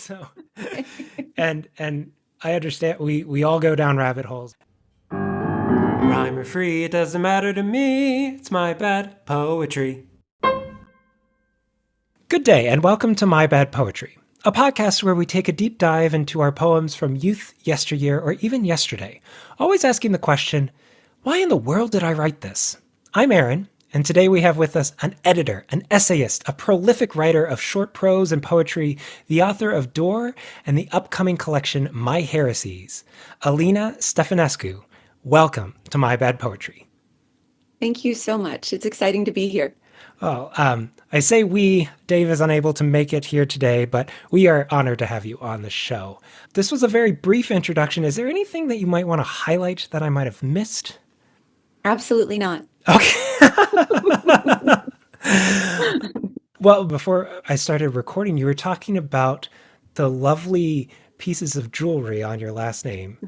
So, and I understand we all go down rabbit holes. Rhyme or free, it doesn't matter to me. It's my bad poetry. Good day, and welcome to My Bad Poetry, a podcast where we take a deep dive into our poems from youth, yesteryear, or even yesterday, always asking the question, why in the world did I write this? I'm Aaron, and today we have with us an editor, an essayist, a prolific writer of short prose and poetry, the author of Door and the upcoming collection My Heresies, Alina Ștefănescu. Welcome to My Bad Poetry. Thank you so much. It's exciting to be here. Well, I say we. Dave is unable to make it here today, but we are honored to have you on the show. This was a very brief introduction. Is there anything that you might want to highlight that I might have missed? Absolutely not. Okay. Well, before I started recording, you were talking about the lovely pieces of jewelry on your last name.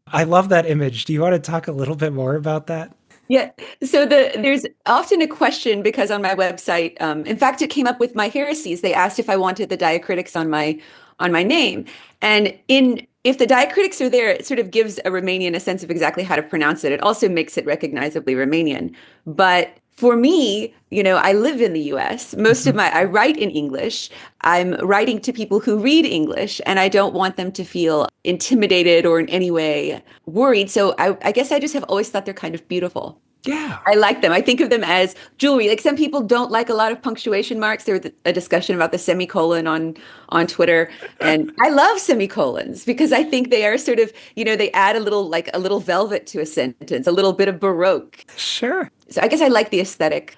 I love that image. Do you want to talk a little bit more about that? Yeah. So there's often a question because on my website, in fact, it came up with My Heresies. They asked if I wanted the diacritics on my name, and if the diacritics are there, it sort of gives a Romanian a sense of exactly how to pronounce it. It also makes it recognizably Romanian. But for me, I live in the US. I write in English. I'm writing to people who read English, and I don't want them to feel intimidated or in any way worried. So I guess I just have always thought they're kind of beautiful. Yeah. I like them. I think of them as jewelry. Like some people don't like a lot of punctuation marks. There was a discussion about the semicolon on Twitter. And I love semicolons because I think they are sort of, they add a little velvet to a sentence, a little bit of Baroque. Sure. So I guess I like the aesthetic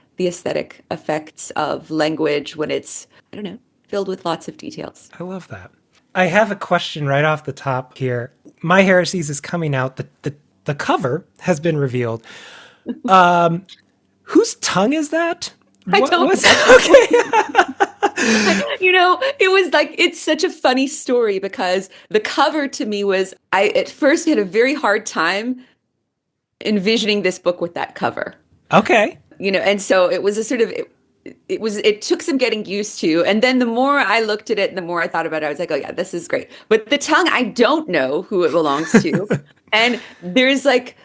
effects of language when it's, I don't know, filled with lots of details. I love that. I have a question right off the top here. My Heresies is coming out. The cover has been revealed. Whose tongue is that? I don't know. Okay. It was like, it's such a funny story because the cover to me was, I at first had a very hard time envisioning this book with that cover. Okay. And so it was a sort of, it took some getting used to. And then the more I looked at it, and the more I thought about it, I was like, oh yeah, this is great. But the tongue, I don't know who it belongs to. And there's like,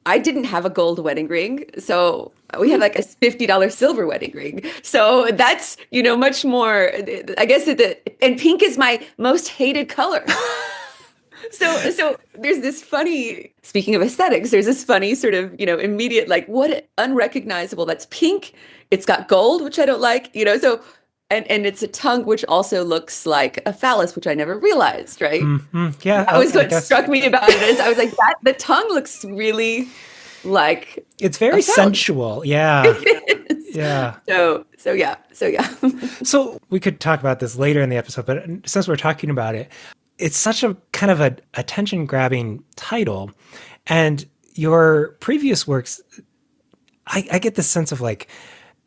I didn't have a gold wedding ring. So we had like a $50 silver wedding ring. So that's, much more, I guess, and pink is my most hated color. So there's this funny, speaking of aesthetics, there's this funny sort of, immediate, like, what unrecognizable, that's pink. It's got gold, which I don't like, so, and it's a tongue, which also looks like a phallus, which I never realized, right? Mm-hmm. Yeah. That was what struck me about it is I was like, the tongue looks really like it's very sensual. Yeah. Yeah. So yeah. So we could talk about this later in the episode, but since we're talking about it, it's such a kind of a attention-grabbing title. And your previous works, I get the sense of like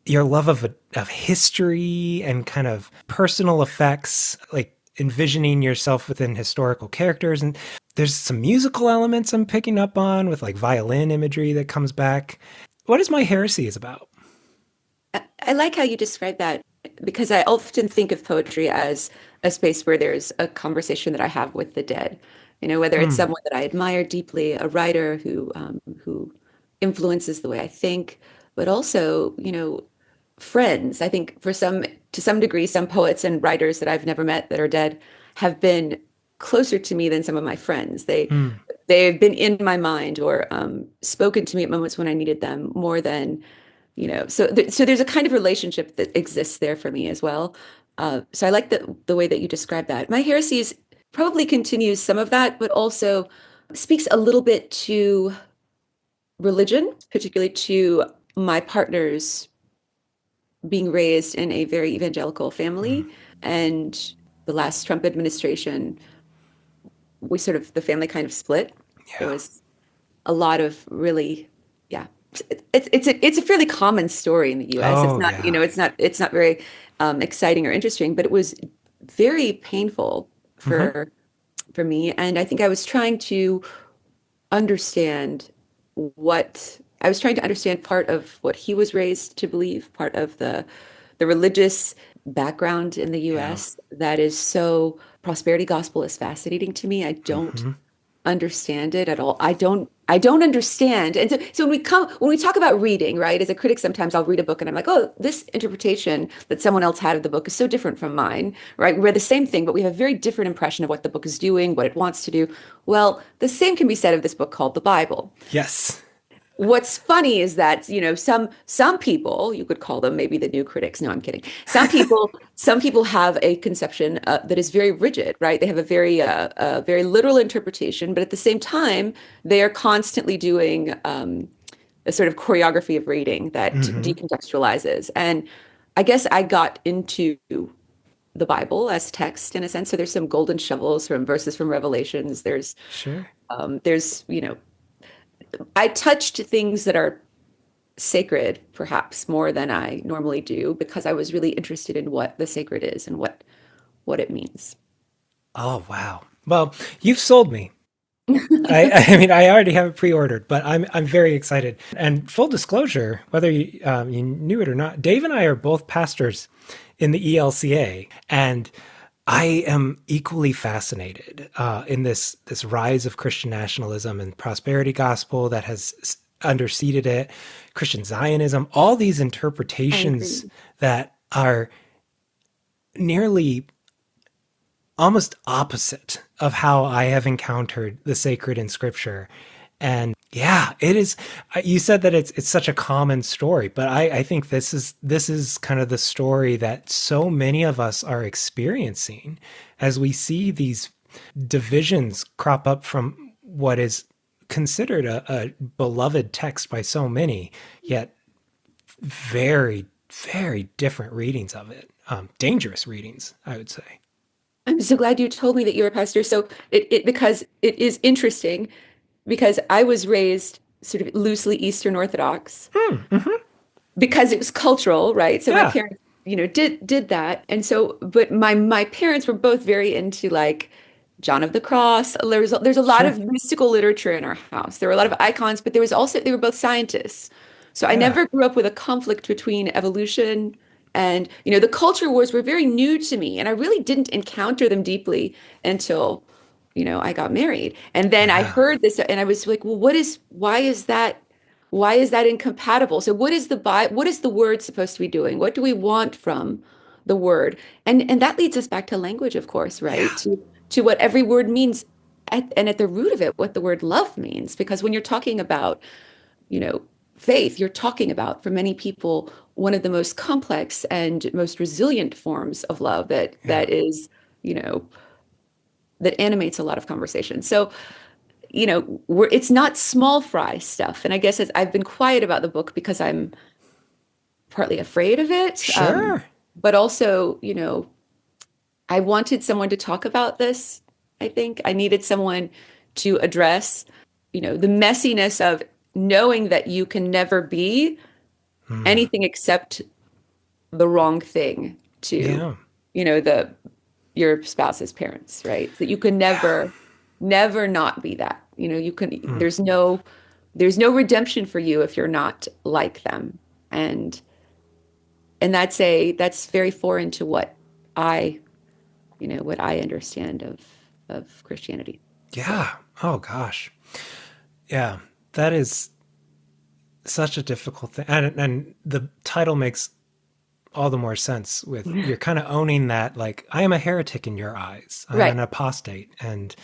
your love of history and kind of personal effects, like envisioning yourself within historical characters. And there's some musical elements I'm picking up on with like violin imagery that comes back. What is My Heresies about? I like how you describe that because I often think of poetry as a space where there's a conversation that I have with the dead, whether it's someone that I admire deeply, a writer who influences the way I think, but also, friends. I think to some degree, some poets and writers that I've never met that are dead have been closer to me than some of my friends. They've been in my mind or spoken to me at moments when I needed them more than, so there's a kind of relationship that exists there for me as well. So I like the way that you describe that. My Heresies probably continues some of that, but also speaks a little bit to religion, particularly to my partner's being raised in a very evangelical family. And the last Trump administration, the family kind of split. Yeah. There was a lot of really, yeah. It's a fairly common story in the U.S. It's not, yeah. It's not very exciting or interesting, but it was very painful for me. And I think I was trying to understand part of what he was raised to believe, part of the religious background in the Yeah. US that is so prosperity gospel is fascinating to me. I don't Hmm. understand it at all. I don't understand. And so when we talk about reading, right, as a critic, sometimes I'll read a book and I'm like, oh, this interpretation that someone else had of the book is so different from mine, right? We read the same thing, but we have a very different impression of what the book is doing, what it wants to do. Well, the same can be said of this book called the Bible. Yes. What's funny is that, some people, you could call them maybe the new critics. No, I'm kidding. Some people have a conception that is very rigid, right? They have a very literal interpretation, but at the same time, they are constantly doing a sort of choreography of reading that Hmm. decontextualizes. And I guess I got into the Bible as text in a sense. So there's some golden shovels from verses from Revelations. Sure. There's, I touched things that are sacred, perhaps more than I normally do, because I was really interested in what the sacred is and what it means. Oh, wow. Well, you've sold me. I mean, I already have it pre-ordered, but I'm very excited. And full disclosure, whether you knew it or not, Dave and I are both pastors in the ELCA, and I am equally fascinated in this rise of Christian nationalism and prosperity gospel that has underseated it, Christian Zionism, all these I interpretations agree. that are nearly almost opposite of how I have encountered the sacred in scripture. And yeah, it is. You said that it's such a common story, but I think this is kind of the story that so many of us are experiencing as we see these divisions crop up from what is considered a beloved text by so many, yet very, very different readings of it. Dangerous readings, I would say. I'm so glad you told me that you're a pastor. So because it is interesting because I was raised sort of loosely Eastern Orthodox Hmm. Hmm. because it was cultural, right? So my Yeah. parents, did that. And so, but my parents were both very into like John of the Cross. There's a lot Sure. of mystical literature in our house. There were a lot of icons, but there was also they were both scientists. So I Yeah. never grew up with a conflict between evolution and, the culture wars were very new to me, and I really didn't encounter them deeply until, I got married. And then I Yeah. heard this and I was like, well, why is that incompatible? So what is the word supposed to be doing? What do we want from the word? And that leads us back to language, of course, right? Yeah. To what every word means and at the root of it, what the word love means. Because when you're talking about, you know, faith, you're talking about, for many people, one of the most complex and most resilient forms of love that Yeah. that is, you know, that animates a lot of conversation. So it's not small fry stuff. And I guess I've been quiet about the book because I'm partly afraid of it. Sure. But also, I wanted someone to talk about this. I think I needed someone to address, the messiness of knowing that you can never be Hmm. anything except the wrong thing to, Yeah. the your spouse's parents, right? That you can Yeah. never not be that. You can Hmm. there's no redemption for you if you're not like them. And that's very foreign to I, what I understand of Christianity. So Yeah. Oh gosh. Yeah. That is such a difficult thing, and the title makes all the more sense with you're kind of owning that, like, I am a heretic in your eyes, I'm right. an apostate, and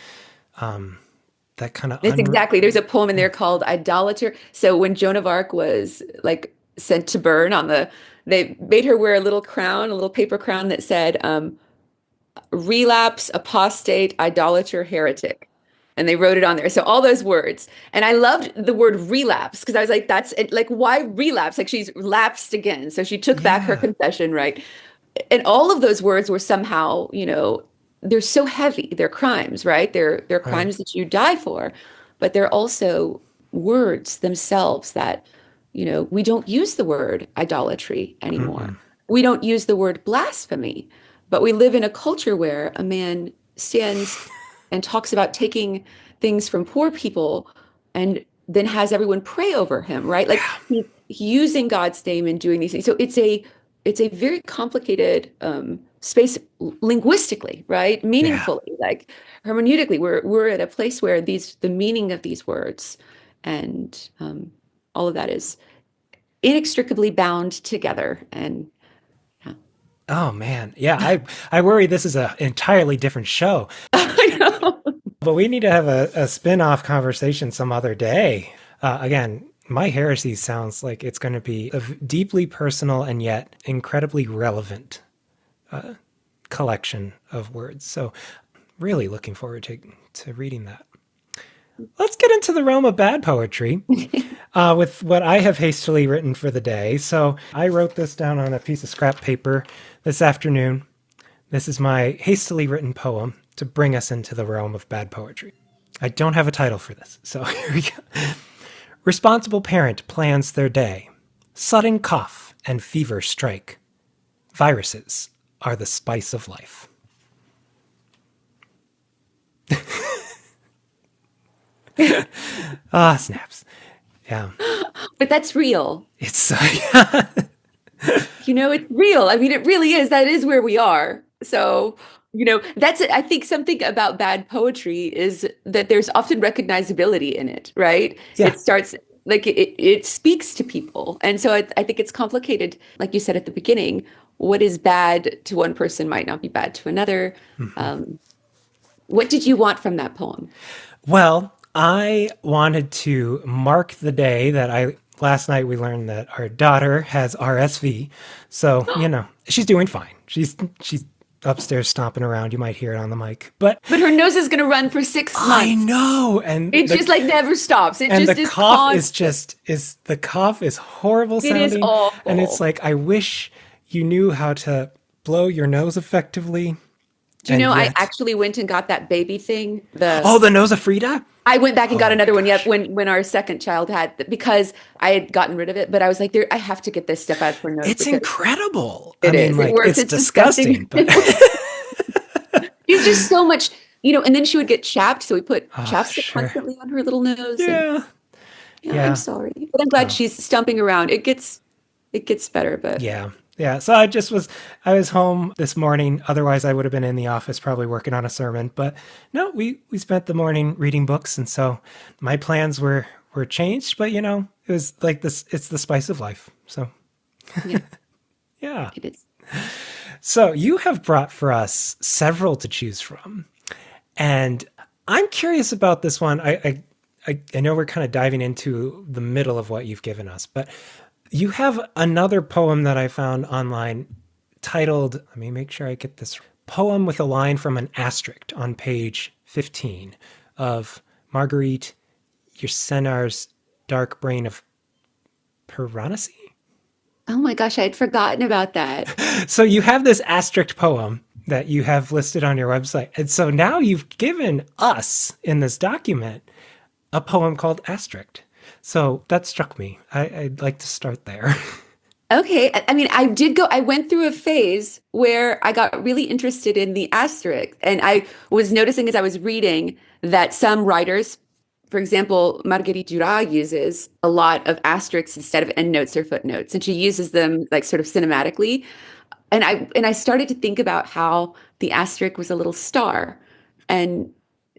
that kind of It's exactly. There's a poem in there called Idolater. So when Joan of Arc was like sent to burn they made her wear a little crown, a little paper crown that said, relapse, apostate, idolater, heretic. And they wrote it on there. So all those words. And I loved the word relapse because I was like, that's it. Like, why relapse? Like she's lapsed again. So she took back her yeah. confession, right? And all of those words were somehow, they're so heavy. They're crimes, right? They're Right. crimes that you die for, but they're also words themselves that, we don't use the word idolatry anymore. Mm-mm. We don't use the word blasphemy, but we live in a culture where a man stands and talks about taking things from poor people and then has everyone pray over him, right? Like Yeah. he's using God's name and doing these things. So it's a it's a very complicated space linguistically, right? Yeah. Meaningfully, like hermeneutically, we're at a place where the meaning of these words and all of that is inextricably bound together. And yeah. Oh man. Yeah. I worry this is an entirely different show, I know. but we need to have a spin-off conversation some other day. Again, My Heresy sounds like it's going to be a deeply personal and yet incredibly relevant collection of words. So really looking forward to reading that. Let's get into the realm of bad poetry with what I have hastily written for the day. So I wrote this down on a piece of scrap paper this afternoon. This is my hastily written poem to bring us into the realm of bad poetry. I don't have a title for this, so here we go. Responsible parent plans their day. Sudden cough and fever strike. Viruses are the spice of life. Ah, snaps. Yeah. But that's real. It's It's real. I mean, it really is. That is where we are. So, that's it. I think something about bad poetry is that there's often recognizability in it, right? yeah. It starts like it speaks to people. And so I think it's complicated. Like you said at the beginning, what is bad to one person might not be bad to another. What did you want from that poem? Well, I wanted to mark the day that last night we learned that our daughter has RSV. So, she's doing fine. She's upstairs stomping around. You might hear it on the mic. But her nose is going to run for 6 months. I know. And it just like never stops. It and just the is cough constant. the cough is horrible sounding. It is awful. And it's like, I wish you knew how to blow your nose effectively. Do you know, I actually went and got that baby thing. The Nosafrida? I went back and got another one. Yep, when our second child had, because I had gotten rid of it, but I was like, I have to get this stuff out for nose. It's incredible. It is. It works. It's disgusting. But There's just so much, and then she would get chapped, so we put chapstick constantly on her little nose. Yeah. I'm sorry, but I'm glad she's stumping around. It gets better, but yeah. Yeah, so I was home this morning. Otherwise, I would have been in the office probably working on a sermon. But no, we spent the morning reading books, and so my plans were changed. But it was like this. It's the spice of life. So yeah, yeah, it is. So you have brought for us several to choose from, and I'm curious about this one. I know we're kind of diving into the middle of what you've given us, but you have another poem that I found online titled, let me make sure I get this, Poem with a Line from an Asterisk on page 15 of Marguerite Yourcenar's Dark Brain of Piranesi. Oh my gosh, I had forgotten about that. So you have this asterisk poem that you have listed on your website. And so now you've given us in this document a poem called Asterisk. So that struck me. I'd like to start there. Okay. I mean, I went through a phase where I got really interested in the asterisk. And I was noticing as I was reading that some writers, for example, Marguerite Duras uses a lot of asterisks instead of endnotes or footnotes. And she uses them like sort of cinematically. And I started to think about how the asterisk was a little star and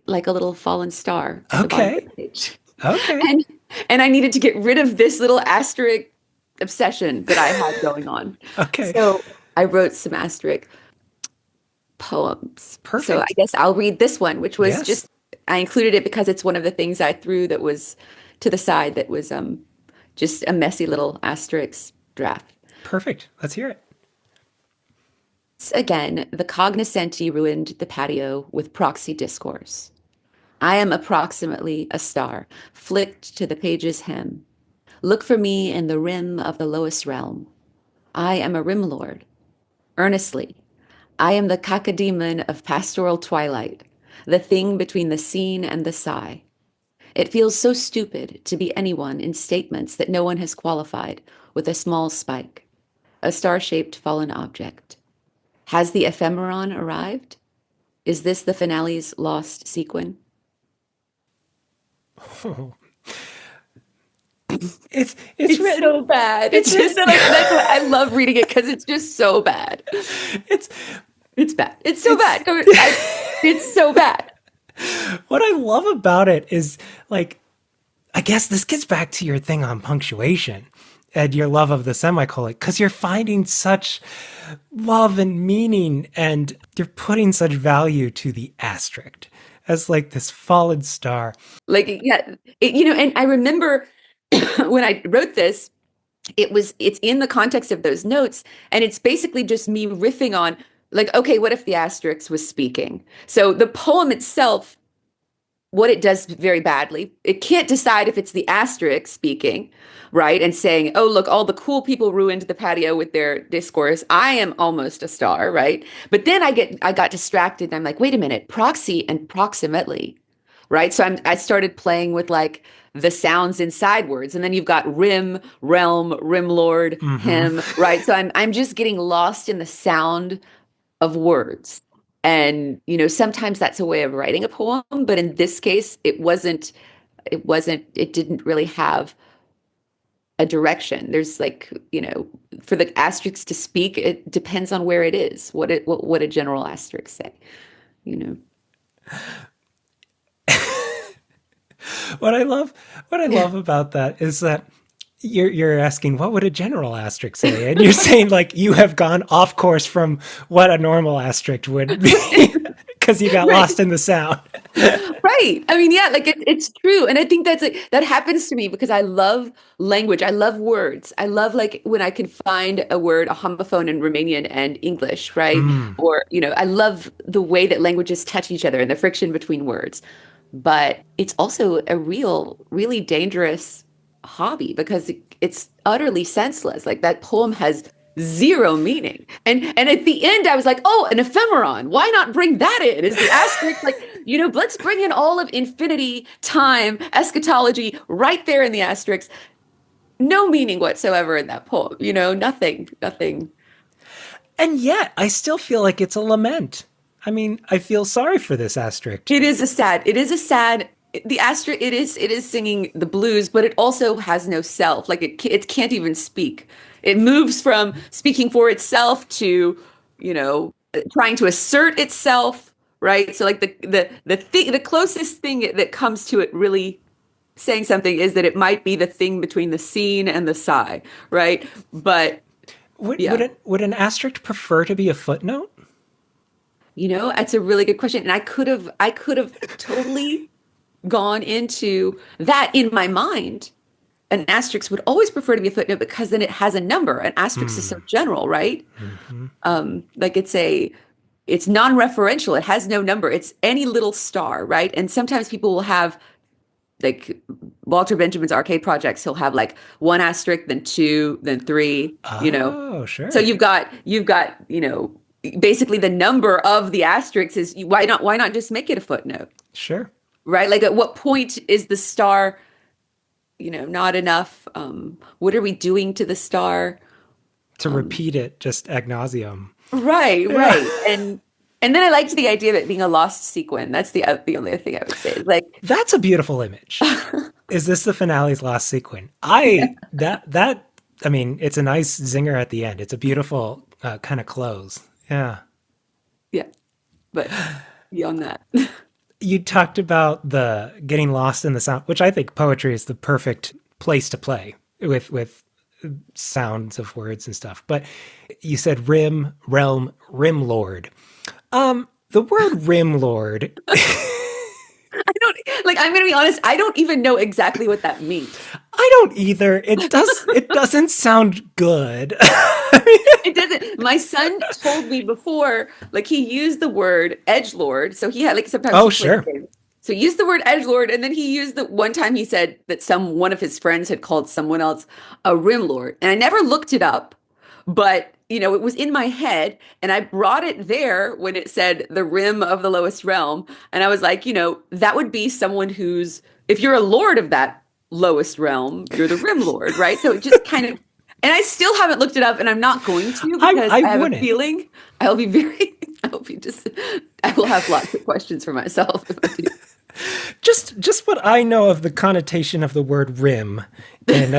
like a little fallen star at the bottom of the page. Okay. And I needed to get rid of this little asterisk obsession that I had going on. Okay. So I wrote some asterisk poems. Perfect. So I guess I'll read this one, which was I included it because it's one of the things I threw that was to the side that was just a messy little asterisk draft. Perfect. Let's hear it. Again, the cognoscenti ruined the patio with proxy discourse. I am approximately a star, flicked to the page's hem. Look for me in the rim of the lowest realm. I am a rim lord. Earnestly, I am the cacodemon of pastoral twilight, the thing between the scene and the sigh. It feels so stupid to be anyone in statements that no one has qualified with a small spike, a star-shaped fallen object. Has the ephemeron arrived? Is this the finale's lost sequin? Oh. It's written so bad. It's just like that's why I love reading it because it's just so bad. it's It's bad. It's so bad. It's so bad. what I love about it is like, I guess this gets back to your thing on punctuation and your love of the semicolon, because you're finding such love and meaning and you're putting such value to the asterisk as like this fallen star. Like, yeah, and I remember when I wrote this, it's in the context of those notes, and it's basically just me riffing on, like, okay, what if the asterisk was speaking? So the poem itself, what it does very badly, it can't decide if it's the asterisk speaking, right? And saying, oh, look, all the cool people ruined the patio with their discourse. I am almost a star, right? But then I got distracted and I'm like, wait a minute, proxy and proximately, right? So I started playing with like the sounds inside words. And then you've got rim, realm, rim lord, him, right? So I'm just getting lost in the sound of words. And, sometimes that's a way of writing a poem, but in this case, it didn't really have a direction. There's like, for the asterisk to speak, it depends on where it is, what a general asterisk say, you know. What I love about that is that you're asking, what would a general asterisk say? And you're saying like you have gone off course from what a normal asterisk would be because you got lost in the sound. Right. I mean, yeah, like it's true. And I think that happens to me because I love language. I love words. I love like when I can find a word, a homophone in Romanian and English, right? Or, I love the way that languages touch each other and the friction between words. But it's also a really dangerous hobby because it's utterly senseless. Like that poem has zero meaning. And at the end, I was like, oh, an ephemeron. Why not bring that in? Is the asterisk like, let's bring in all of infinity, time, eschatology right there in the asterisk. No meaning whatsoever in that poem. Nothing. And yet, I still feel like it's a lament. I mean, I feel sorry for this asterisk. It is a sad, the asterisk, it is singing the blues, but it also has no self. Like it can't even speak. It moves from speaking for itself to, trying to assert itself, right? So like the closest thing that comes to it really saying something is that it might be the thing between the seen and the sigh, right? But would an asterisk prefer to be a footnote? That's a really good question. And I could have totally gone into that in my mind. An asterisk would always prefer to be a footnote because then it has a number. An asterisk is so general, right? Like it's non-referential. It has no number. It's any little star, right? And sometimes people will have, like Walter Benjamin's arcade projects, he'll have like one asterisk, then two, then three, Oh, sure. So you've got, basically the number of the asterisks is why not just make it a footnote? Sure. Right? Like at what point is the star, not enough? What are we doing to the star? To repeat it just ad nauseum. Right. And then I liked the idea of it being a lost sequin. That's the only other thing I would say. Like that's a beautiful image. Is this the finale's lost sequin? I mean, it's a nice zinger at the end. It's a beautiful kind of close. Yeah. Yeah. But beyond that. You talked about the getting lost in the sound, which I think poetry is the perfect place to play with sounds of words and stuff. But you said rim, realm, rim lord. The word rim lord. I'm going to be honest, I don't even know exactly what that means. I don't either. It doesn't sound good. It doesn't. My son told me before, like he used the word edgelord. So he had like sometimes. Oh, sure. So he used the word edgelord, and then he used the one time he said that one of his friends had called someone else a rim lord, and I never looked it up, but it was in my head, and I brought it there when it said the rim of the lowest realm, and I was like, that would be someone who's, if you're a lord of that lowest realm, you're the rim lord, right? So it just kind of. And I still haven't looked it up, and I'm not going to because I have a feeling I will have lots of questions for myself if I do. Just just what I know of the connotation of the word rim in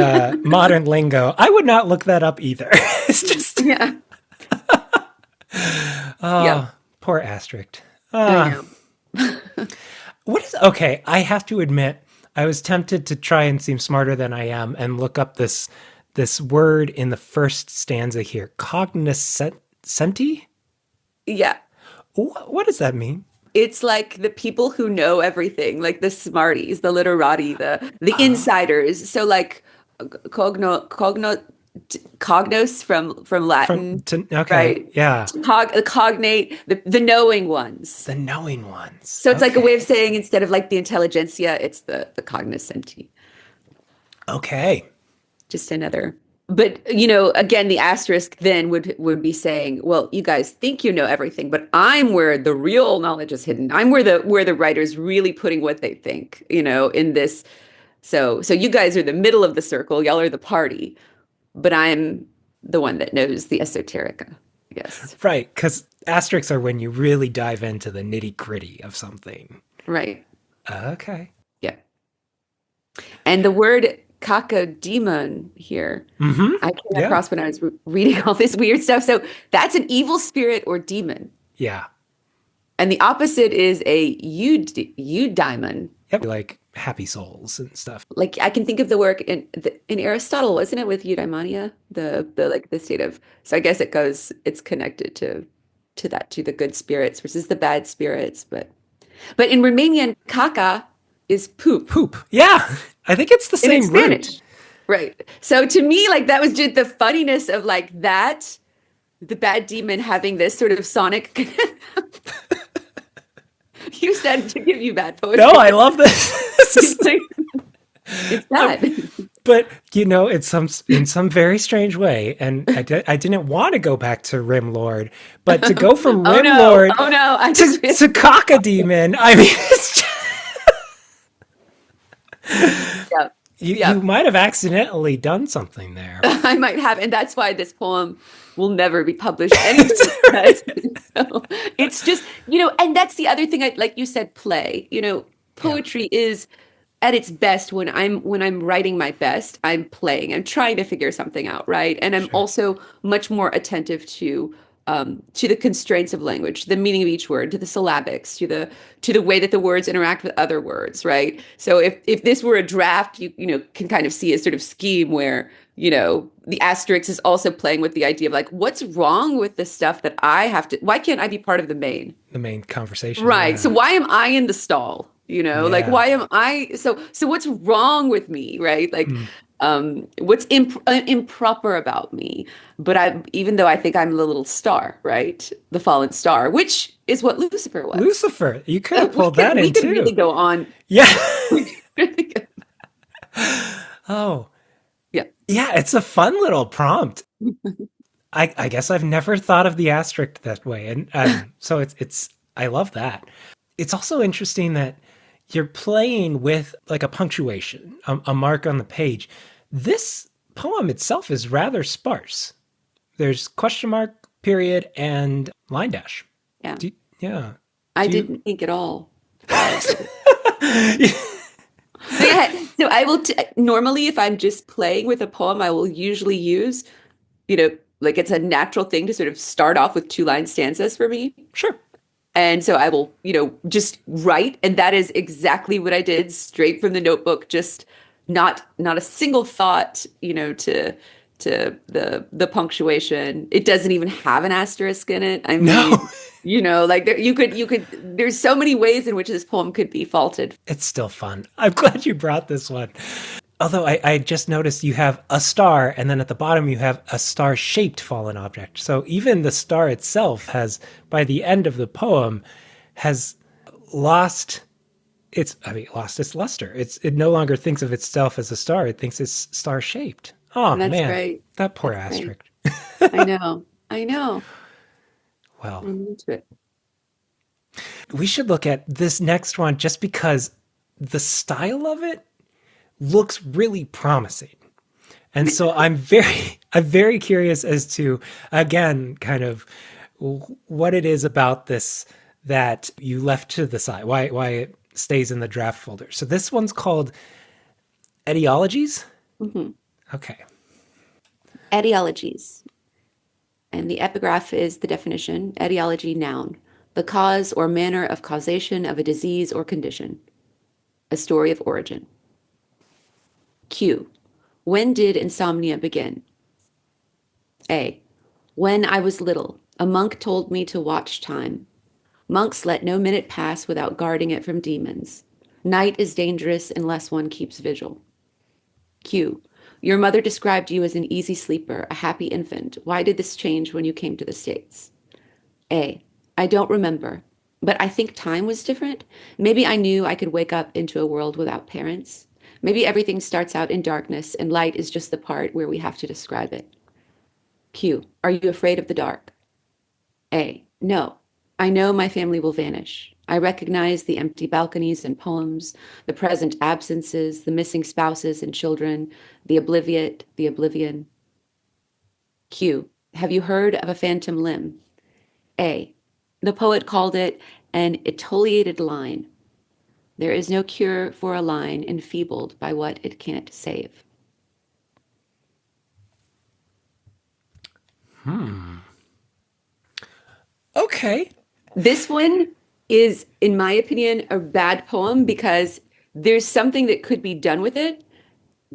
modern lingo, I would not look that up either. It's just Yeah. oh, poor Asterisk. I know. Okay, I have to admit, I was tempted to try and seem smarter than I am and look up this word in the first stanza here. Cognoscenti? Yeah. What does that mean? It's like the people who know everything, like the smarties, the literati, the insiders. So like cognos from Latin, Okay, right? yeah. Cognate, the knowing ones. The knowing ones. So it's like a way of saying instead of like the intelligentsia, it's the cognoscenti. Okay. Just another. But again, the asterisk then would be saying, well, you guys think you know everything, but I'm where the real knowledge is hidden. I'm where the writer's really putting what they think, in this. So you guys are the middle of the circle, y'all are the party, but I'm the one that knows the esoterica, I guess. Right, because asterisks are when you really dive into the nitty-gritty of something. Right. Okay. Yeah. And the word cacodemon here, I came across when I was reading all this weird stuff. So that's an evil spirit or demon. Yeah. And the opposite is a eudaimon. Yep. Like happy souls and stuff. Like I can think of the work in Aristotle, wasn't it, with eudaimonia, the state of. So I guess it's connected to the good spirits versus the bad spirits. But in Romanian, caca is poop. Poop. Yeah. I think it's the same in Spanish. root. Right. So to me, like that was just the funniness of like that, the bad demon having this sort of sonic. You said to give you bad poetry. No, I love this. It's bad. But in some very strange way, and I didn't want to go back to Rim Lord, but to go from Rim Lord to Cacodemon, I mean, it's just... Yep. You might have accidentally done something there. I might have, and that's why this poem will never be published anywhere. So it's just, and that's the other thing. Like you said, play. Poetry is at its best when I'm writing my best. I'm playing. I'm trying to figure something out, right? And I'm also much more attentive to the constraints of language, the meaning of each word, to the syllabics, to the way that the words interact with other words, right? So if this were a draft, you can kind of see a sort of scheme where, the asterisk is also playing with the idea of like, what's wrong with the stuff that why can't I be part of the main conversation? Right. Yeah. So why am I in the stall? Like why am I, so what's wrong with me, right? Like, what's improper about me? But even though I think I'm the little star, right? The fallen star, which is what Lucifer was. Lucifer, you could have pulled that in too. We could really go on. Yeah. Oh. Yeah. Yeah, it's a fun little prompt. I guess I've never thought of the asterisk that way, and so it's I love that. It's also interesting that you're playing with like a punctuation, a mark on the page. This poem itself is rather sparse. There's question mark, period, and line dash. Yeah. I didn't think at all. So I will normally, if I'm just playing with a poem, I will usually use, like it's a natural thing to sort of start off with 2-line stanzas for me. Sure. And so I will, just write. And that is exactly what I did, straight from the notebook, just not a single thought, to the punctuation. It doesn't even have an asterisk in it. I mean, like there's so many ways in which this poem could be faulted. It's still fun. I'm glad you brought this one. Although I just noticed you have a star, and then at the bottom you have a star-shaped fallen object. So even the star itself has, by the end of the poem, has lost its luster. It no longer thinks of itself as a star. It thinks it's star-shaped. Oh, that's man. Right. That poor asterisk. Right. I know. Well, I'm into it. We should look at this next one just because the style of it looks really promising. And so I'm very curious as to, again, kind of what it is about this that you left to the side, why it stays in the draft folder. So this one's called Etiologies. Mhm. Okay. Etiologies. And the epigraph is the definition, etiology, noun, the cause or manner of causation of a disease or condition, a story of origin. Q. When did insomnia begin? A. When I was little, a monk told me to watch time. Monks let no minute pass without guarding it from demons. Night is dangerous unless one keeps vigil. Q. Your mother described you as an easy sleeper, a happy infant. Why did this change when you came to the States? A. I don't remember, but I think time was different. Maybe I knew I could wake up into a world without parents. Maybe everything starts out in darkness and light is just the part where we have to describe it. Q. Are you afraid of the dark? A. No. I know my family will vanish. I recognize the empty balconies and poems, the present absences, the missing spouses and children, the obliviate, the oblivion. Q. Have you heard of a phantom limb? A. The poet called it an etiolated line. There is no cure for a line enfeebled by what it can't save. Okay. This one is, in my opinion, a bad poem because there's something that could be done with it.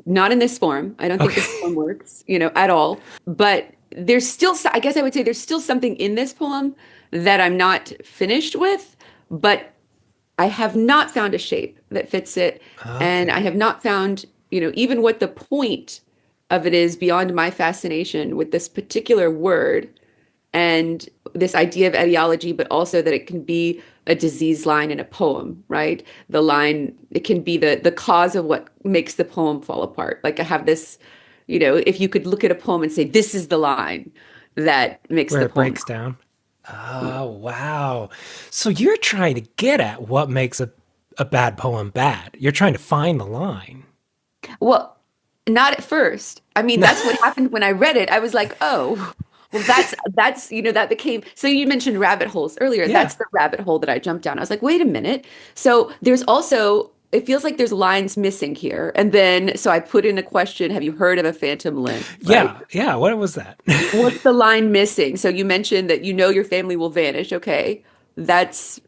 Not in this form. I don't think Okay. this form works, at all. But there's still, I guess I would say there's still something in this poem that I'm not finished with, but I have not found a shape that fits it. And I Okay. have not found, even what the point of it is beyond my fascination with this particular word and this idea of etiology, but also that it can be a disease line in a poem, right? The line, it can be the cause of what makes the poem fall apart. Like I have this, if you could look at a poem and say, this is the line that makes Where the it poem. breaks down. Oh, wow. So you're trying to get at what makes a bad poem bad. You're trying to find the line. Well, not at first. I mean, that's what happened when I read it. I was like, oh, well, that became, so you mentioned rabbit holes earlier. Yeah. That's the rabbit hole that I jumped down. I was like, wait a minute. So there's also, it feels like there's lines missing here. And then, so I put in a question, have you heard of a phantom limb, right? Yeah. Yeah. What was that? What's the line missing? So you mentioned that your family will vanish. Okay. That's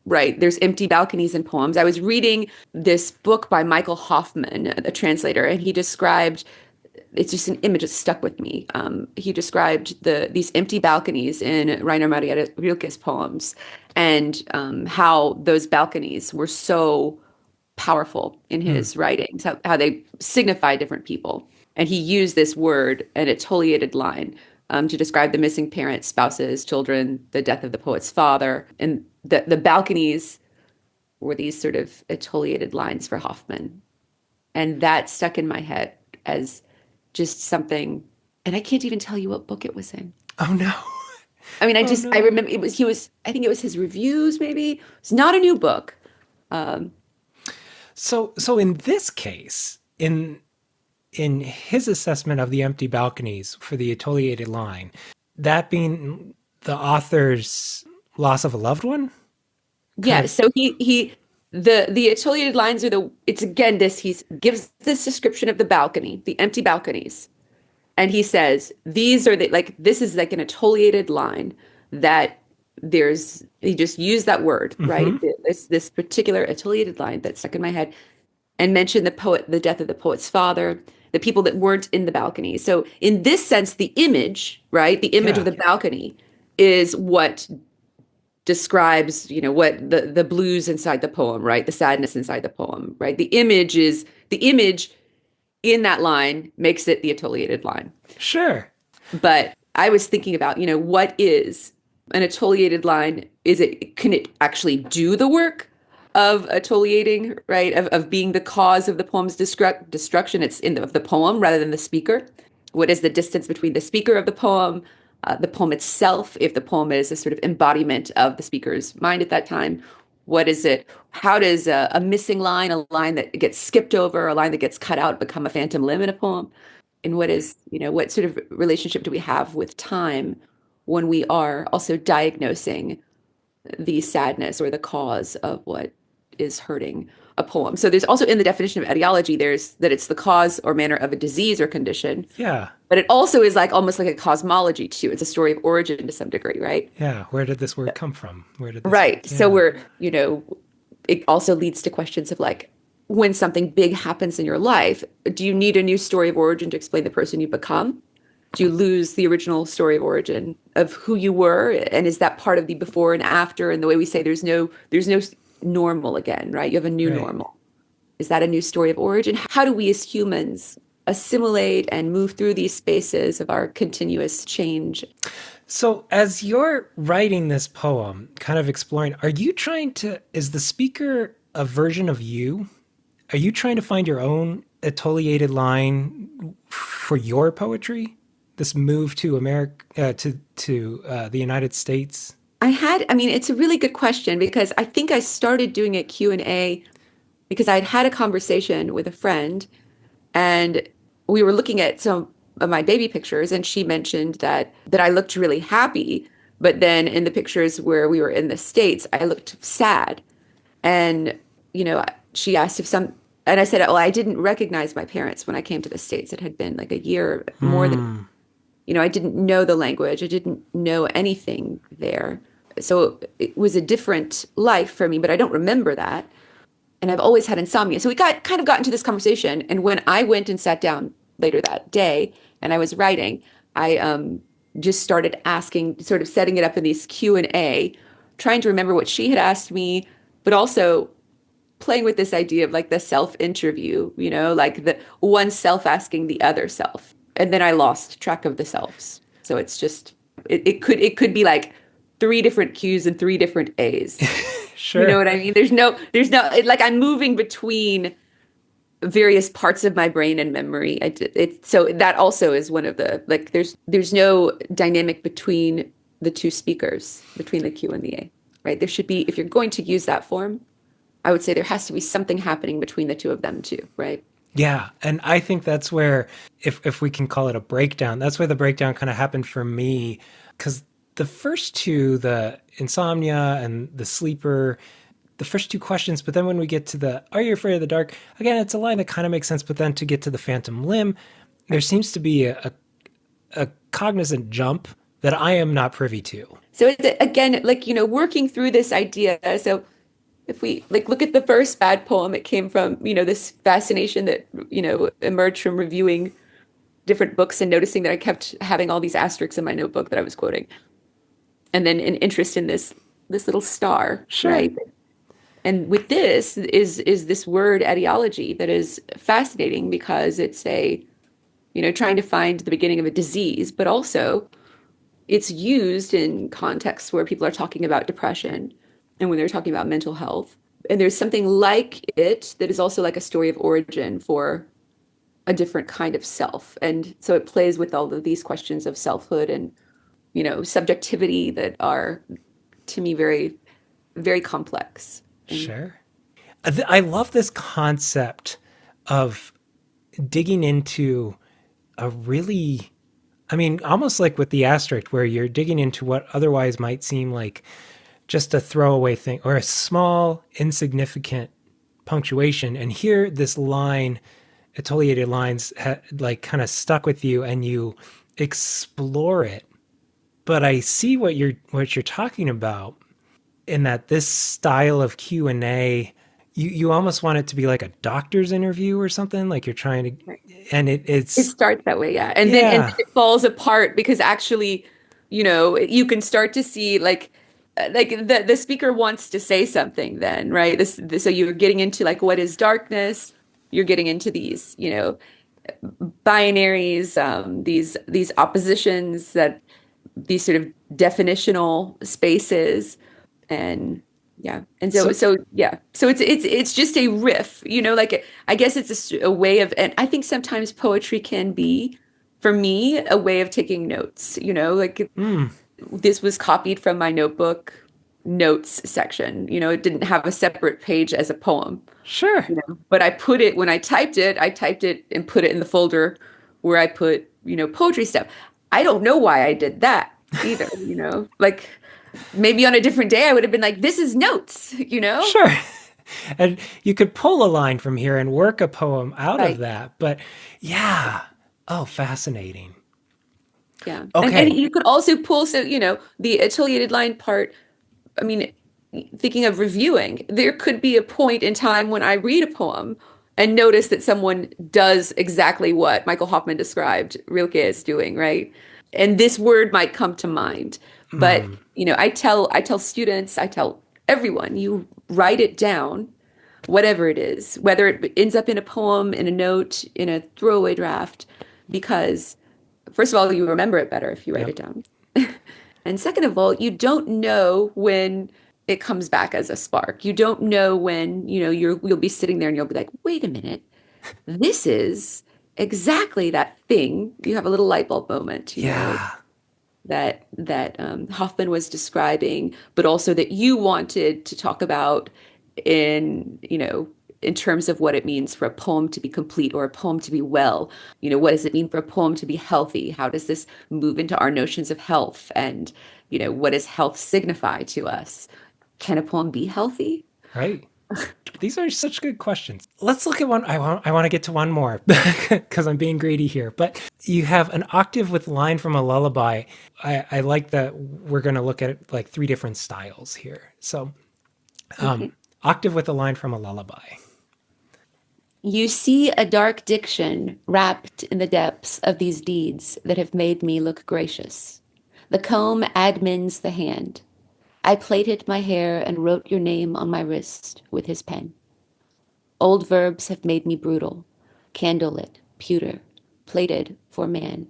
right. There's empty balconies and poems. I was reading this book by Michael Hoffman, a translator, and he described, it's just an image that stuck with me. He described these empty balconies in Rainer Maria Rilke's poems and how those balconies were so powerful in Hmm. his writings, how they signify different people. And he used this word, an etiolated line, to describe the missing parents, spouses, children, the death of the poet's father. And the balconies were these sort of etiolated lines for Hoffman. And that stuck in my head as just something. And I can't even tell you what book it was in. Oh, no. I mean, Oh, I no. remember I think it was his reviews, maybe. It's not a new book. So in this case, in his assessment of the empty balconies for the etiolated line, that being the author's loss of a loved one, kind Yeah, of. so the etiolated lines are it's again this he gives this description of the balcony, the empty balconies. And he says, these are this is like an etiolated line that he just used that word, right? Hmm. This particular etiolated line that stuck in my head and mentioned the death of the poet's father, the people that weren't in the balcony. So in this sense, the image, right? The image of Yeah. the balcony is what describes, what the blues inside the poem, right? The sadness inside the poem, right? The image in that line makes it the etiolated line. Sure. But I was thinking about, what is an etiolated line? Can it actually do the work of etiolating, right? Of being the cause of the poem's destruction? It's of the poem rather than the speaker. What is the distance between the speaker of the poem itself, if the poem is a sort of embodiment of the speaker's mind at that time? What is it? How does a missing line, a line that gets skipped over, a line that gets cut out, become a phantom limb in a poem? And what sort of relationship do we have with time when we are also diagnosing the sadness or the cause of what is hurting a poem. So there's also in the definition of etiology, there's that it's the cause or manner of a disease or condition. Yeah. But it also is like almost like a cosmology too. It's a story of origin to some degree, right? Yeah. Where did this word come from? Where did this? Right. So Yeah. it also leads to questions of like, when something big happens in your life, do you need a new story of origin to explain the person you become? Do you lose the original story of origin of who you were? And is that part of the before and after? And the way we say there's no normal again, right? You have a new Right. normal. Is that a new story of origin? How do we as humans assimilate and move through these spaces of our continuous change? So, as you're writing this poem, kind of exploring, is the speaker a version of you? Are you trying to find your own etiolated line for your poetry? This move to America, to the United States? I mean, it's a really good question because I think I started doing a Q&A because I'd had a conversation with a friend and we were looking at some of my baby pictures and she mentioned that I looked really happy, but then in the pictures where we were in the States, I looked sad. And, she asked and I said, well, I didn't recognize my parents when I came to the States. It had been like a year more than, I didn't know the language. I didn't know anything there. So it was a different life for me, but I don't remember that. And I've always had insomnia. So we got into this conversation. And when I went and sat down later that day and I was writing, I just started asking, sort of setting it up in these Q&A, trying to remember what she had asked me, but also playing with this idea of like the self-interview, like the one self asking the other self. And then I lost track of the selves. So it's just, it could be like 3 different Q's and 3 different A's. Sure. You know what I mean? There's no, like I'm moving between various parts of my brain and memory. So that also is one of the, like, there's no dynamic between the two speakers, between the Q and the A, right? There should be, if you're going to use that form, I would say there has to be something happening between the two of them too, right? Yeah. And I think that's where, if we can call it a breakdown, that's where the breakdown kind of happened for me. Because the first two, the insomnia and the sleeper, the first 2 questions, but then when we get to the, are you afraid of the dark? Again, it's a line that kind of makes sense. But then to get to the phantom limb, there seems to be a cognizant jump that I am not privy to. So it's, again, like, working through this idea. So if we like look at the first bad poem, it came from, this fascination that, emerged from reviewing different books and noticing that I kept having all these asterisks in my notebook that I was quoting. And then an interest in this little star, Sure. right? And with this is this word etiology that is fascinating because it's trying to find the beginning of a disease, but also it's used in contexts where people are talking about depression and when they're talking about mental health. And there's something like it that is also like a story of origin for a different kind of self. And so it plays with all of these questions of selfhood and, subjectivity that are, to me, very, very complex. Sure. I love this concept of digging into a really, almost like with the asterisk, where you're digging into what otherwise might seem like just a throwaway thing or a small, insignificant punctuation. And here, this line, etiolated lines, like kind of stuck with you, and you explore it. But I see what you're talking about, in that this style of Q&A, you almost want it to be like a doctor's interview or something, like you're trying to, right. And it starts that way. Yeah. And then it falls apart because actually, you can start to see like the speaker wants to say something then, right? So you're getting into like, what is darkness? You're getting into these, binaries, these oppositions, that these sort of definitional spaces. And yeah. And so it's just a riff, like I guess it's a way of, and I think sometimes poetry can be, for me, a way of taking notes, this was copied from my notebook notes section. It didn't have a separate page as a poem. Sure. But I put it, when I typed it and put it in the folder where I put, poetry stuff. I don't know why I did that either, like maybe on a different day I would have been like, this is notes, Sure. And you could pull a line from here and work a poem out of Right. that. But yeah. Oh, fascinating. Yeah. And Okay. you could also pull, so, the atelierated line part, I mean, thinking of reviewing, there could be a point in time when I read a poem and notice that someone does exactly what Michael Hoffman described Rilke as doing, right? And this word might come to mind. But, Mm, I tell students, I tell everyone, you write it down, whatever it is, whether it ends up in a poem, in a note, in a throwaway draft, because first of all, you remember it better if you write yep. it down. And second of all, you don't know when it comes back as a spark. You don't know when, you'll be sitting there and you'll be like, wait a minute, this is exactly that thing. You have a little light bulb moment, Yeah. that Hoffman was describing, but also that you wanted to talk about in terms of what it means for a poem to be complete or a poem to be well. What does it mean for a poem to be healthy? How does this move into our notions of health? And, what does health signify to us? Can a poem be healthy? Right. These are such good questions. Let's look at one. I want to get to one more because I'm being greedy here. But you have an octave with line from a lullaby. I like that we're going to look at like three different styles here. So, Okay. octave with a line from a lullaby. You see a dark diction wrapped in the depths of these deeds that have made me look gracious. The comb admins the hand. I plaited my hair and wrote your name on my wrist with his pen. Old verbs have made me brutal, candlelit, pewter, plated for man.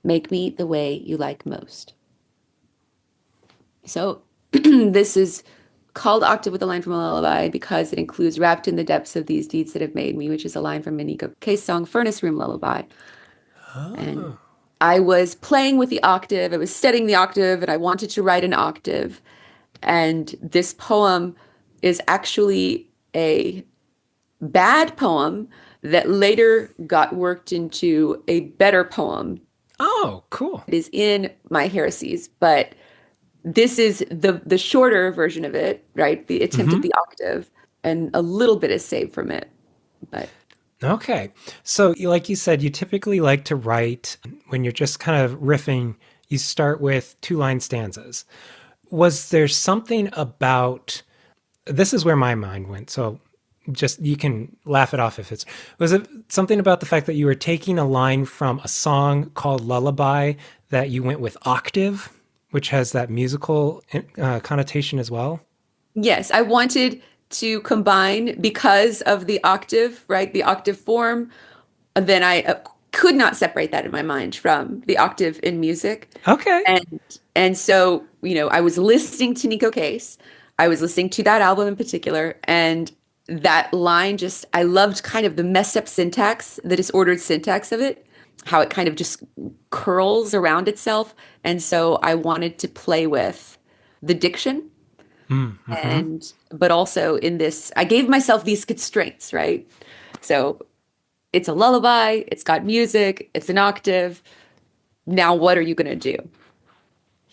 Make me the way you like most. So this is called Octave with a line from a lullaby because it includes wrapped in the depths of these deeds that have made me, which is a line from Miniko K's song Furnace Room Lullaby. And Oh. I was playing with the octave, I was studying the octave, and I wanted to write an octave. And this poem is actually a bad poem that later got worked into a better poem. Oh, cool. It is in my heresies, but this is the shorter version of it, right? The attempt at Hmm. the octave, and a little bit is saved from it. But Okay. So, like you said, you typically like to write when you're just kind of riffing, you start with two line stanzas. Was there something about this is where my mind went. So, just you can laugh it off if it's was it something about the fact that you were taking a line from a song called Lullaby that you went with octave, which has that musical connotation as well? yes, I wanted to combine because of the octave, right? The octave form. And then I could not separate that in my mind from the octave in music. Okay. And so, I was listening to Nico Case. I was listening to that album in particular, and that line just I loved kind of the messed up syntax, the disordered syntax of it, how it kind of just curls around itself. And so I wanted to play with the diction Mm-hmm. and but also in this I gave myself these constraints, right? So it's a lullaby, it's got music, it's an octave. Now what are you going to do?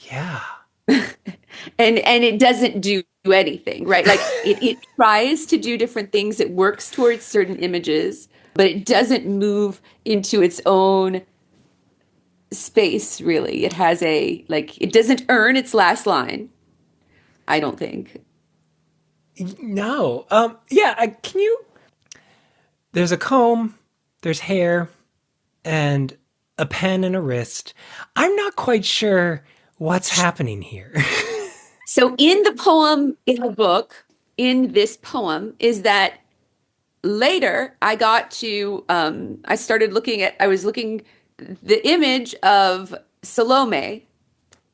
Yeah. And it doesn't do anything, right? Like it tries to do different things, it works towards certain images, but it doesn't move into its own space really. It has it doesn't earn its last line, I don't think. No. Yeah. Can you? There's a comb, there's hair, and a pen and a wrist. I'm not quite sure what's happening here. So in the poem, in the book, in this poem, is that later I was looking, the image of Salome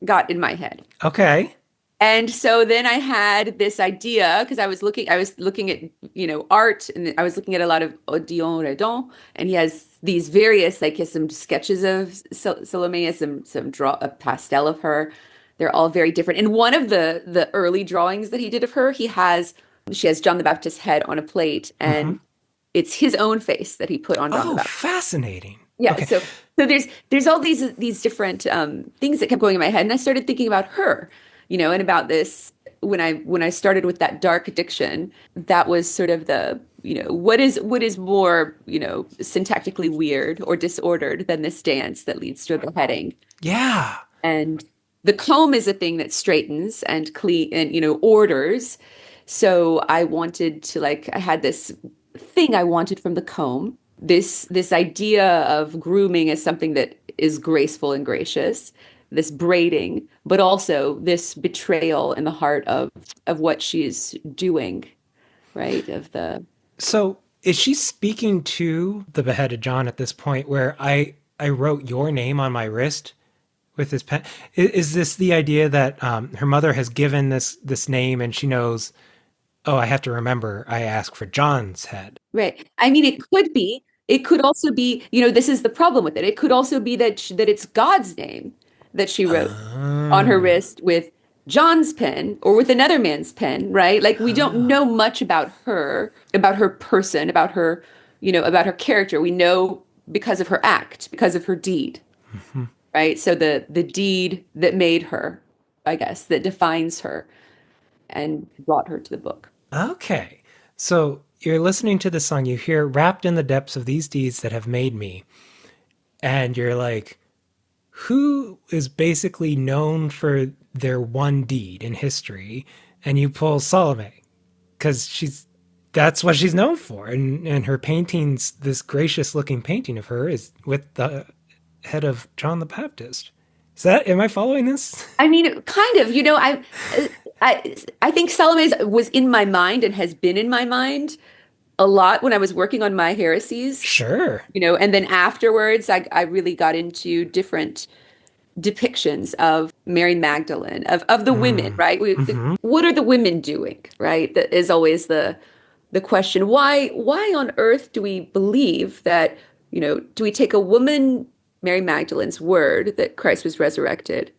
got in my head. Okay. And so then I had this idea because I was looking at, art, and I was looking at a lot of Odilon Redon, and he has these various, like, he has some sketches of Salome, he has some draw a pastel of her. They're all very different. In one of the early drawings that he did of her, she has John the Baptist's head on a plate, Hmm. and it's his own face that he put on John the Oh, Baptist. fascinating. Yeah, Okay. so there's all these different things that kept going in my head, and I started thinking about her. and about this when I started with that dark addiction, that was sort of the, what is more, syntactically weird or disordered than this dance that leads to a beheading. Yeah. And the comb is a thing that straightens and clean and, orders. So I wanted to I had this thing I wanted from the comb. This idea of grooming as something that is graceful and gracious, this braiding, but also this betrayal in the heart of what she's doing, right? So is she speaking to the beheaded John at this point where I wrote your name on my wrist with this pen? Is this the idea that her mother has given this name and she knows, oh, I have to remember I asked for John's head? Right. I mean, it could be. It could also be, this is the problem with it. It could also be that it's God's name that she wrote on her Oh. wrist with John's pen or with another man's pen, right? Like we don't know much about her person, about her character. We know because of her act, because of her deed, Mhm. right? So the deed that made her, I guess, that defines her and brought her to the book. Okay. So you're listening to the song, you hear wrapped in the depths of these deeds that have made me. And you're like, who is basically known for their one deed in history? And you pull Salome because that's what she's known for. And her paintings, this gracious looking painting of her is with the head of John the Baptist. Am I following this? I mean, kind of, I think Salome's was in my mind and has been in my mind a lot when I was working on my heresies, Sure. and then afterwards I really got into different depictions of Mary Magdalene, of the women, Mm. right? Hmm. What are the women doing, right? That is always the question. Why on earth do we believe that, do we take a woman, Mary Magdalene's word that Christ was resurrected,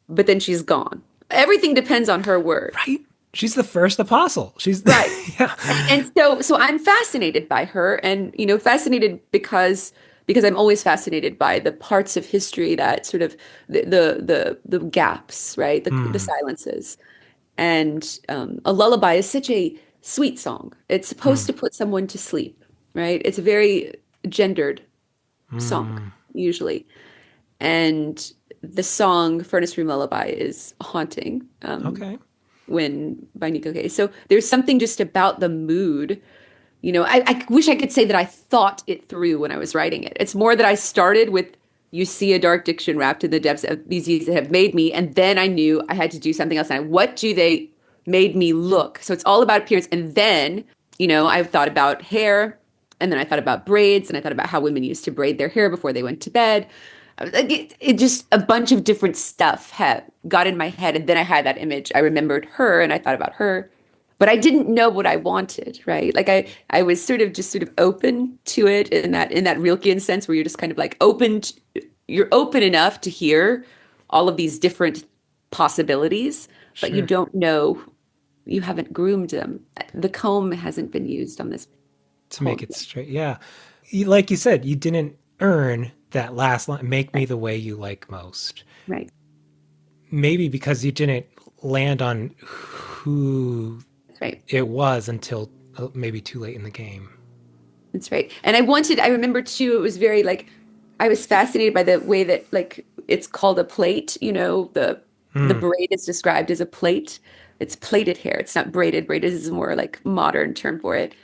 but then she's gone? Everything depends on her word. Right. She's the first apostle. She's Right. yeah. And so I'm fascinated by her and, fascinated because I'm always fascinated by the parts of history that sort of the gaps, right? The Mm, silences. And a lullaby is such a sweet song. It's supposed mm, to put someone to sleep, right? It's a very gendered song, mm. usually. And the song Furnace Room Lullaby is haunting. Okay. When by Nico Cage. So there's something just about the mood. I wish I could say that I thought it through when I was writing it. It's more that I started with you see a dark diction wrapped in the depths of these years that have made me, and then I knew I had to do something else. And what do they made me look? So it's all about appearance. And then, I've thought about hair, and then I thought about braids, and I thought about how women used to braid their hair before they went to bed. It just a bunch of different stuff had got in my head, and then I had that image. I remembered her, and I thought about her, but I didn't know what I wanted, right? Like I was sort of open to it in that Rilkean sense, where you're just kind of like you're open enough to hear all of these different possibilities, but you Sure. don't know, you haven't groomed them. The comb hasn't been used on this To make poem it yet. straight. Yeah. Like you said, you didn't earn that last line, make me Right, the way you like most. right. Maybe because you didn't land on who That's right. it was until maybe too late in the game. That's right. And I remember too, it was very I was fascinated by the way that it's called a plait, the Hmm. braid is described as a plait. It's plaited hair. It's not braided. Braided is a more modern term for it.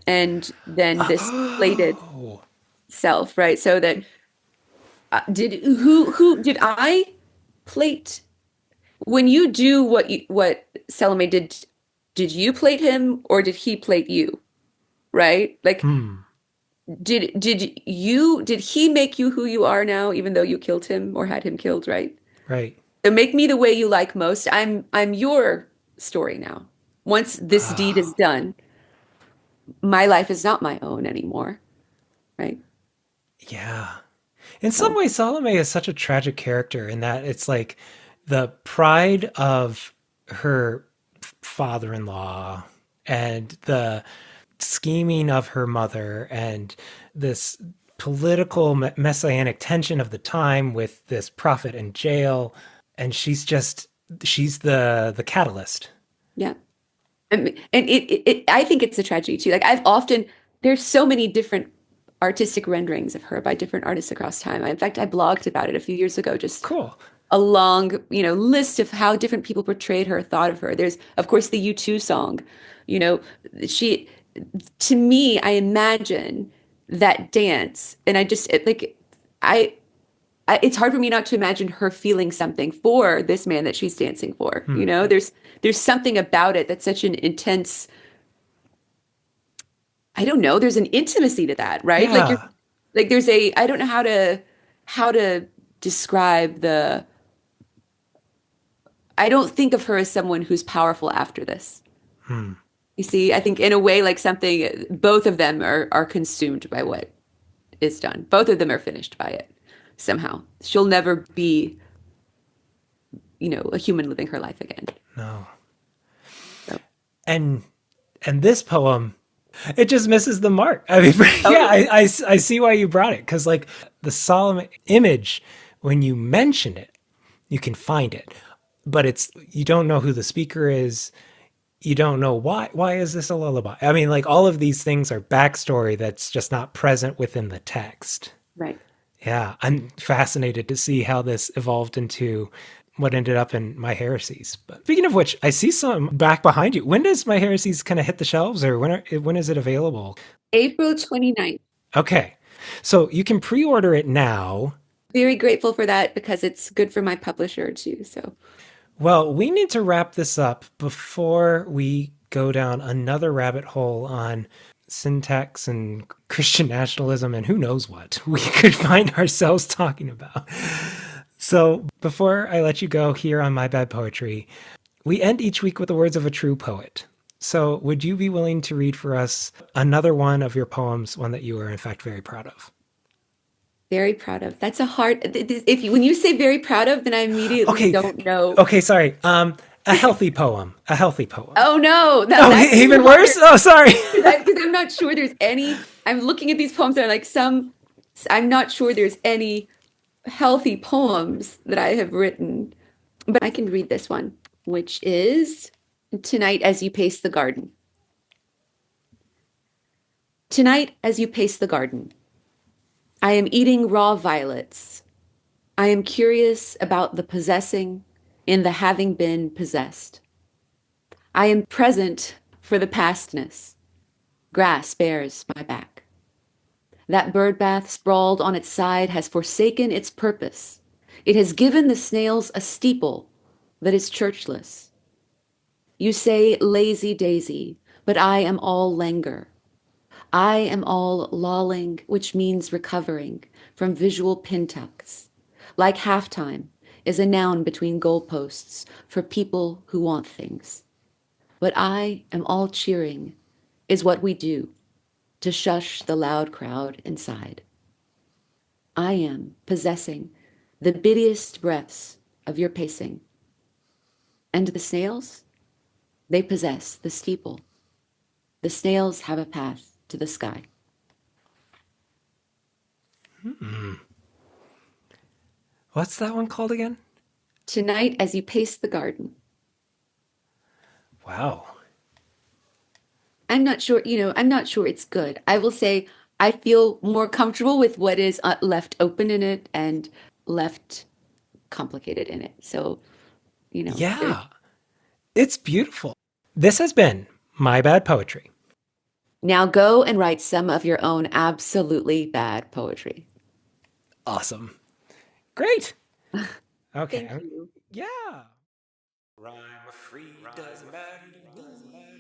And then this plaited Oh. self, right? So that who did I plait when you do what Salome did you plait him or did he plait you? Right? Like Hmm. did he make you who you are now, even though you killed him or had him killed, right? Right. So make me the way you like most. I'm your story now. Once this deed is Oh. done, my life is not my own anymore, right? Yeah. In some So ways, Salome is such a tragic character in that it's like the pride of her father-in-law and the scheming of her mother and this political messianic tension of the time with this prophet in jail. And she's just she's the catalyst. Yeah. And I think it's a tragedy too. Like there's so many different artistic renderings of her by different artists across time. In fact, I blogged about it a few years ago, just Cool. a long, list of how different people portrayed her, thought of her. There's, of course, the U2 song. You know, she, to me, I imagine that dance, and I, it's hard for me not to imagine her feeling something for this man that she's dancing for. Hmm. There's something about it that's such an intense, I don't know, there's an intimacy to that, right? Yeah. There's I don't know how to describe I don't think of her as someone who's powerful after this. Hmm. You see, I think in a way, like something, both of them are consumed by what is done. Both of them are finished by it somehow. She'll never be, a human living her life again. No. So, And this poem, it just misses the mark. I mean, oh, yeah, I see why you brought it, because like the solemn image, when you mention it, you can find it, but you don't know who the speaker is. You don't know why is this a lullaby? I mean, like all of these things are backstory that's just not present within the text. right. Yeah, I'm fascinated to see how this evolved into what ended up in My Heresies. But speaking of which, I see some back behind you. When does My Heresies kind of hit the shelves, or when is it available? April 29th. Okay, so you can pre-order it now. Very grateful for that because it's good for my publisher too. So, Well, we need to wrap this up before we go down another rabbit hole on syntax and Christian nationalism and who knows what we could find ourselves talking about. So, before I let you go here on My Bad Poetry, we end each week with the words of a true poet. So, would you be willing to read for us another one of your poems, one that you are in fact very proud of? very proud of. That's a hard, when you say very proud of, then I immediately Okay, don't know. okay, sorry. A healthy poem. A healthy poem. Oh no, Oh, that's even worse? Oh, sorry. because I'm not sure there's any. I'm looking at these poems that are like I'm not sure there's any healthy poems that I have written, but I can read this one, which is Tonight as You Pace the Garden. Tonight as you pace the garden, I am eating raw violets. I am curious about the possessing in the having been possessed. I am present for the pastness. Grass bears my back. That bird bath sprawled on its side has forsaken its purpose. It has given the snails a steeple that is churchless. You say lazy daisy, but I am all languor. I am all lolling, which means recovering from visual pintucks. Like halftime is a noun between goalposts for people who want things. But I am all cheering is what we do to shush the loud crowd inside. I am possessing the bittiest breaths of your pacing. And the snails? They possess the steeple. The snails have a path to the sky. What's that one called again? Tonight, as you pace the garden. Wow. I'm not sure it's good. I will say I feel more comfortable with what is left open in it and left complicated in it. So, there's Yeah, it's beautiful. This has been My Bad Poetry. now go and write some of your own absolutely bad poetry. Awesome. Great. Okay. Thank you. Yeah. Rhyme free doesn't matter to me.